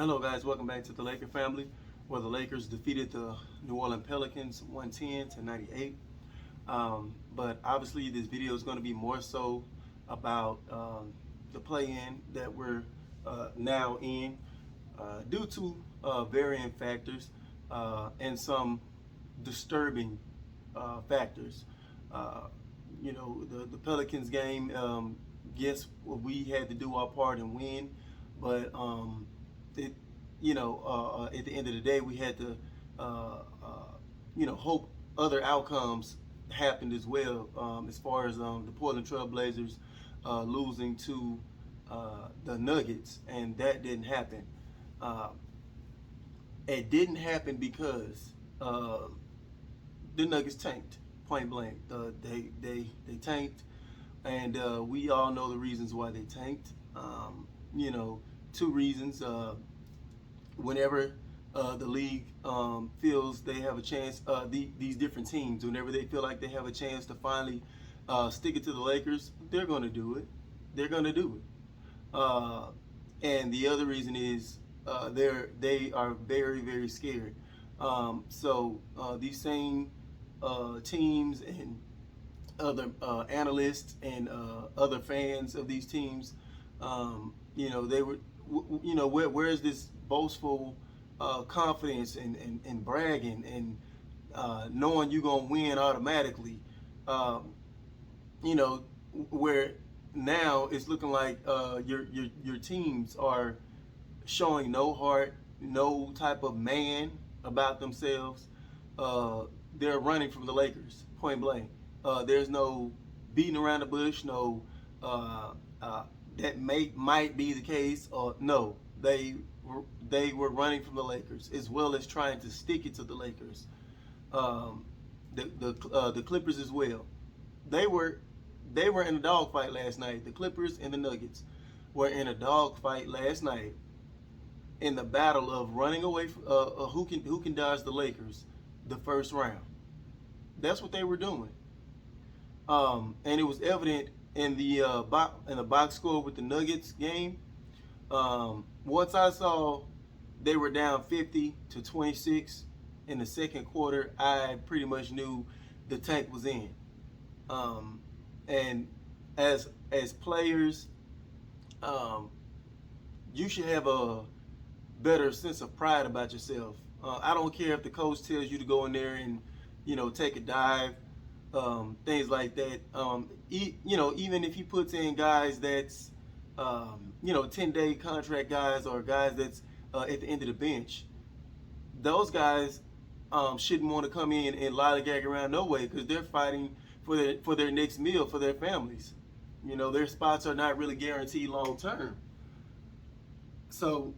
Hello, guys. Welcome back to the Laker family, where the Lakers defeated the New Orleans Pelicans 110-98. But obviously, this video is going to be more so about the play-in that we're now in due to varying factors and some disturbing factors. Uh, the Pelicans game, yes, we had to do our part and win, but it, at the end of the day, we had to, hope other outcomes happened as well. As far as the Portland Trail Blazers losing to the Nuggets, and that didn't happen. Uh, it didn't happen because the Nuggets tanked, point blank. They tanked, and we all know the reasons why they tanked. Two reasons. Whenever the league feels they have a chance, these different teams, whenever they feel like they have a chance to finally stick it to the Lakers, they're going to do it. They're going to do it. And the other reason is they are very, very scared. So these same teams and other analysts and other fans of these teams, they were, where's this boastful confidence and bragging and knowing you're gonna win automatically? Where now it's looking like your teams are showing no heart, no type of man about themselves. They're running from the Lakers, point blank. There's no beating around the bush, no that might be the case, or no, they were running from the Lakers as well as trying to stick it to the Lakers. The Clippers as well. They were in a dogfight last night. The Clippers and the Nuggets were in a dogfight last night in the battle of running away from who can dodge the Lakers the first round. That's what they were doing, and it was evident in the box score with the Nuggets game. Once I saw they were down 50-26 in the second quarter, I pretty much knew the tank was in. And as players, you should have a better sense of pride about yourself. I don't care if the coach tells you to go in there and take a dive, things like that. Even if he puts in guys that's 10-day contract guys or guys that's at the end of the bench, those guys shouldn't want to come in and lollygag around no way, because they're fighting for their next meal for their families. Their spots are not really guaranteed long term. So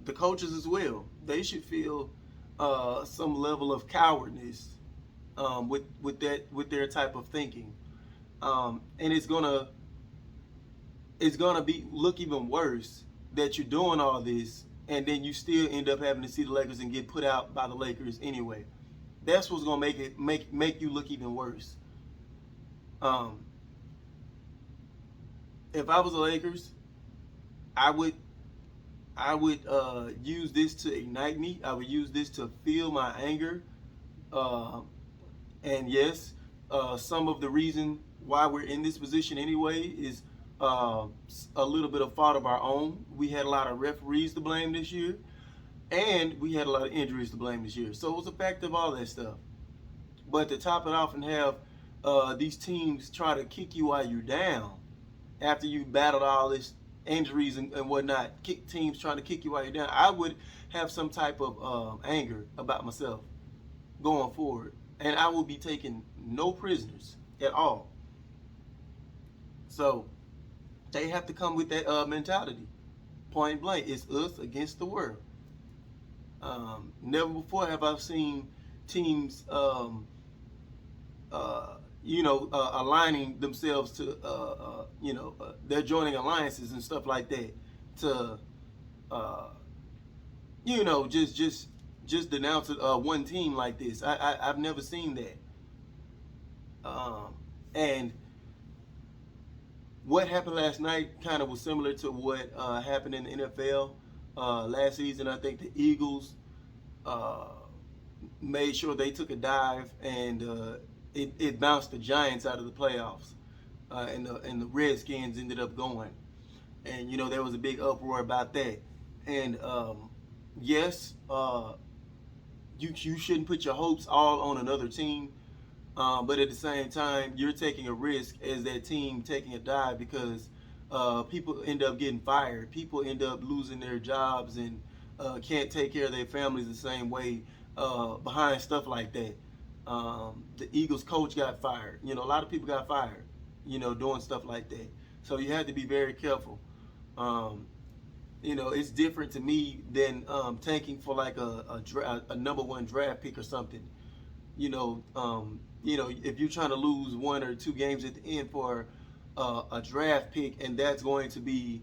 the coaches as well, they should feel some level of cowardness with their type of thinking, and it's gonna look even worse that you're doing all this and then you still end up having to see the Lakers and get put out by the Lakers anyway. That's what's gonna make you look even worse. If I was the Lakers, I would use this to ignite me. I would use this to feel my anger. And yes, some of the reason why we're in this position anyway is a little bit of fault of our own. We had a lot of referees to blame this year, and we had a lot of injuries to blame this year. So it was a factor of all that stuff. But to top it off and have these teams try to kick you while you're down after you battled all this injuries and whatnot, teams trying to kick you while you're down, I would have some type of anger about myself going forward, and I will be taking no prisoners at all. So they have to come with that mentality. Point blank, it's us against the world. Never before have I seen teams, aligning themselves to, they're joining alliances and stuff like that to, just denounce one team like this. I've never seen that. And what happened last night kind of was similar to what happened in the NFL last season. I think the Eagles uh, made sure they took a dive, and it bounced the Giants out of the playoffs, and the Redskins ended up going, and there was a big uproar about that, and yes, you shouldn't put your hopes all on another team. But at the same time, you're taking a risk as that team taking a dive because people end up getting fired. People end up losing their jobs and can't take care of their families the same way behind stuff like that. The Eagles coach got fired. A lot of people got fired, doing stuff like that. So you have to be very careful. Um, it's different to me than tanking for like a number one draft pick or something. If you're trying to lose one or two games at the end for a draft pick, and that's going to be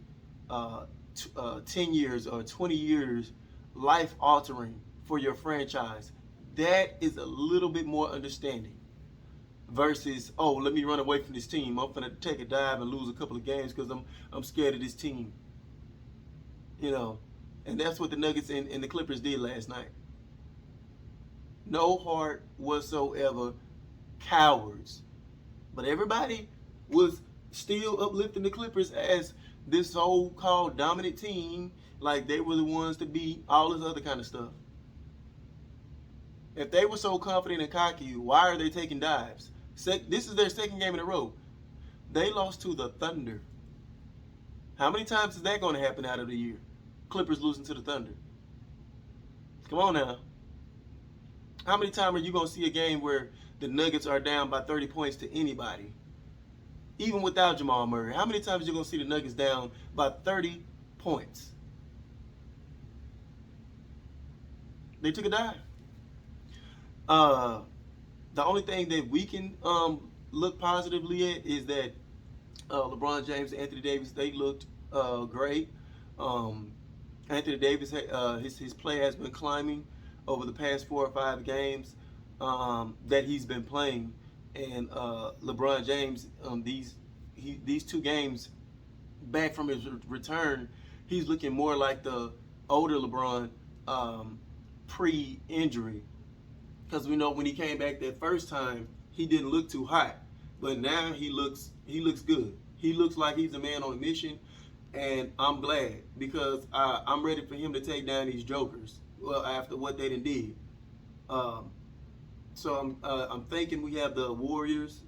10 years or 20 years life altering for your franchise, that is a little bit more understanding versus, oh, let me run away from this team. I'm going to take a dive and lose a couple of games because I'm scared of this team. And that's what the Nuggets and the Clippers did last night. No heart whatsoever, cowards. But everybody was still uplifting the Clippers as this so-called dominant team, like they were the ones to beat, all this other kind of stuff. If they were so confident and cocky, why are they taking dives? This is their second game in a row. They lost to the Thunder. How many times is that going to happen out of the year? Clippers losing to the Thunder. Come on now. How many times are you going to see a game where the Nuggets are down by 30 points to anybody? Even without Jamal Murray. How many times are you going to see the Nuggets down by 30 points? They took a dive. The only thing that we can look positively at is that LeBron James and Anthony Davis, they looked great. Anthony Davis, his play has been climbing over the past 4 or 5 games that he's been playing, and LeBron James, these 2 games back from his return, he's looking more like the older LeBron pre-injury. Because we know when he came back that first time, he didn't look too hot, but now he looks good. He looks like he's a man on a mission, and I'm glad because I'm ready for him to take down these jokers. Well, after what they done did, so I'm thinking we have the Warriors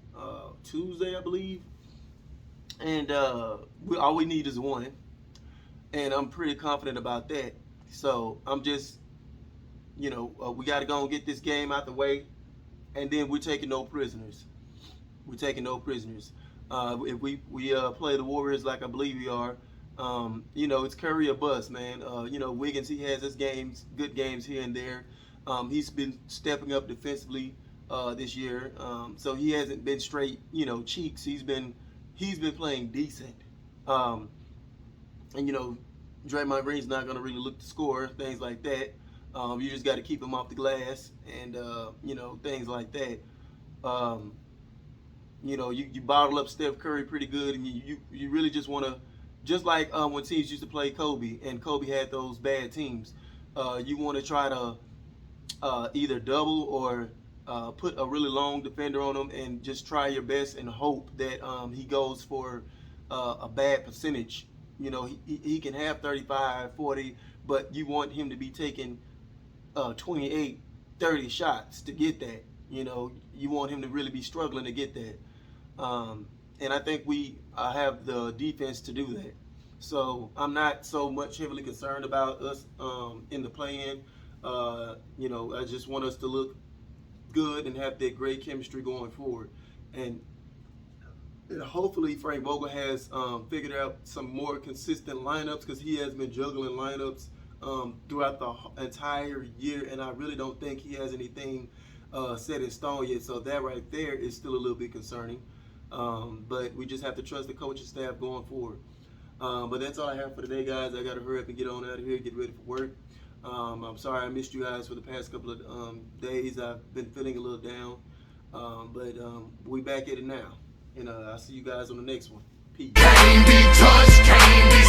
Tuesday, I believe, and all we need is one, and I'm pretty confident about that. So I'm just, we got to go and get this game out the way, and then we're taking no prisoners. We're taking no prisoners. If we play the Warriors like I believe we are, it's Curry or bust, man. Wiggins, he has his good games here and there. He's been stepping up defensively this year, so he hasn't been straight, cheeks. He's been playing decent. And Draymond Green's not going to really look to score, things like that. You just got to keep him off the glass and things like that. You bottle up Steph Curry pretty good, and you really just want to, just like when teams used to play Kobe, and Kobe had those bad teams. You want to try to either double or put a really long defender on him, and just try your best and hope that he goes for a bad percentage. He can have 35, 40, but you want him to be taking 28, 30 shots to get that. You want him to really be struggling to get that. And I think we have the defense to do that. So I'm not so much heavily concerned about us in the play-in. I just want us to look good and have that great chemistry going forward. And hopefully Frank Vogel has figured out some more consistent lineups, because he has been juggling lineups throughout the entire year, and I really don't think he has anything set in stone yet. So that right there is still a little bit concerning. But we just have to trust the coaching staff going forward. But that's all I have for today, guys. I got to hurry up and get on out of here, get ready for work. I'm sorry I missed you guys for the past couple of days. I've been feeling a little down. But we back at it now. And I'll see you guys on the next one. Peace. Can't be touched, can't be